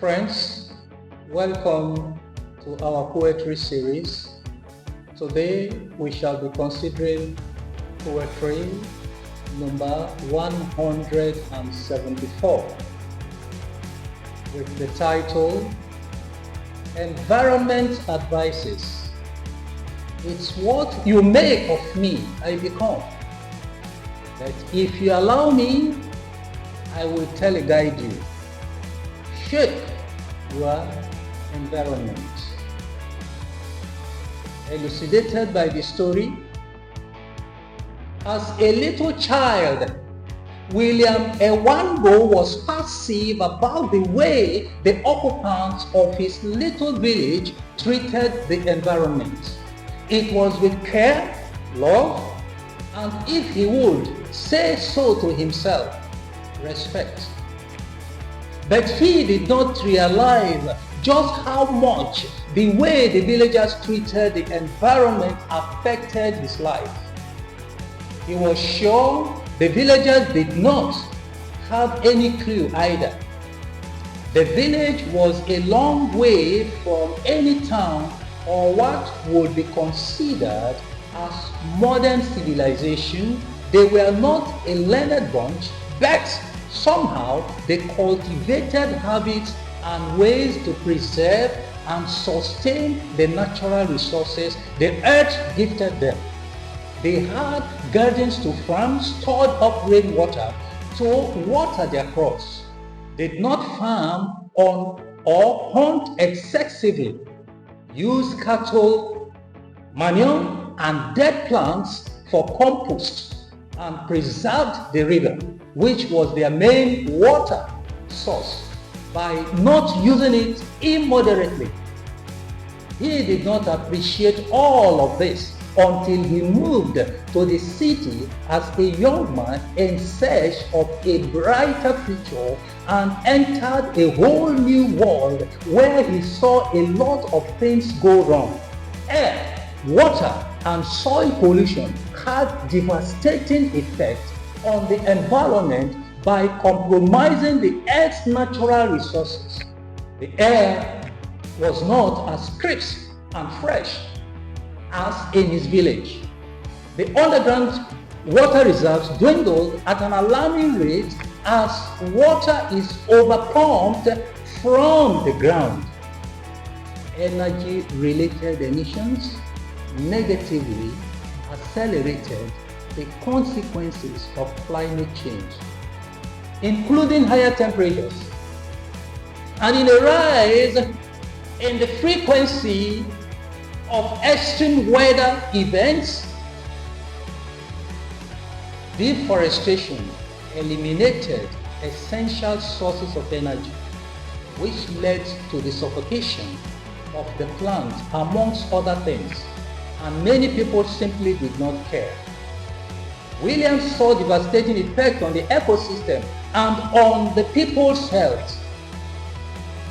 Friends, welcome to our poetry series. Today we shall be considering poetry number 174 with the title Environment Advices. It's what you make of me I become. That if you allow me, I will teleguide you. Shape your environment. Elucidated by the story, as a little child, William Ewango was passive about the way the occupants of his little village treated the environment. It was with care, love, and if he would say so to himself, respect. But he did not realize just how much the way the villagers treated the environment affected his life. He was sure the villagers did not have any clue either. The village was a long way from any town or what would be considered as modern civilization. They were not a learned bunch, but somehow they cultivated habits and ways to preserve and sustain the natural resources the earth gifted them. They had gardens to farm, stored up rainwater to water their crops. They did not farm on or hunt excessively, used cattle, manure, and dead plants for compost, and preserved the river, which was their main water source, by not using it immoderately. He did not appreciate all of this until he moved to the city as a young man in search of a brighter future and entered a whole new world where he saw a lot of things go wrong. Air, water, and soil pollution had devastating effects on the environment by compromising the earth's natural resources. The air was not as crisp and fresh as in his village. The underground water reserves dwindled at an alarming rate as water is overpumped from the ground. Energy-related emissions negatively accelerated the consequences of climate change, including higher temperatures and in a rise in the frequency of extreme weather events. Deforestation eliminated essential sources of energy, which led to the suffocation of the plant, amongst other things, and many people simply did not care. William saw devastating effects on the ecosystem and on the people's health.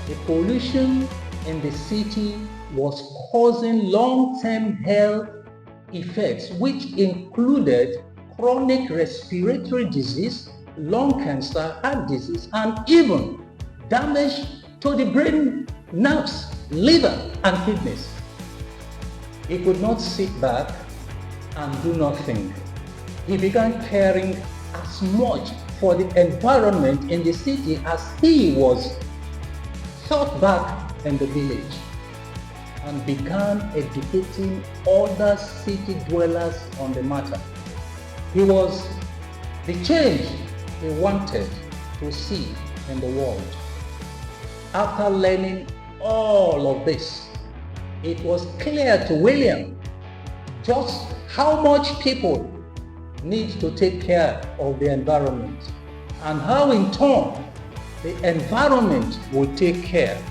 The pollution in the city was causing long-term health effects, which included chronic respiratory disease, lung cancer, heart disease, and even damage to the brain, nerves, liver, and kidneys. He could not sit back and do nothing. He began caring as much for the environment in the city as he was shut back in the village, and began educating other city dwellers on the matter. He was the change he wanted to see in the world. After learning all of this, it was clear to William just how much people need to take care of the environment, and how in turn the environment will take care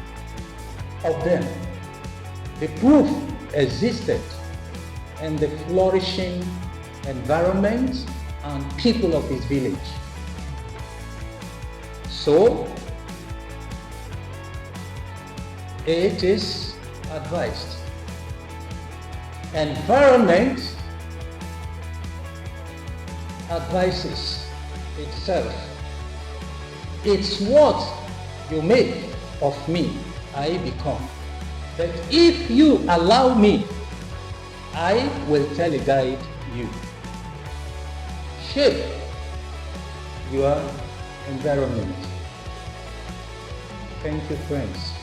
of them. The proof existed in the flourishing environment and people of his village. So, it is advised. Environment advises itself. It's what you make of me, I become. But if you allow me, I will teleguide you. Shape your environment. Thank you, friends.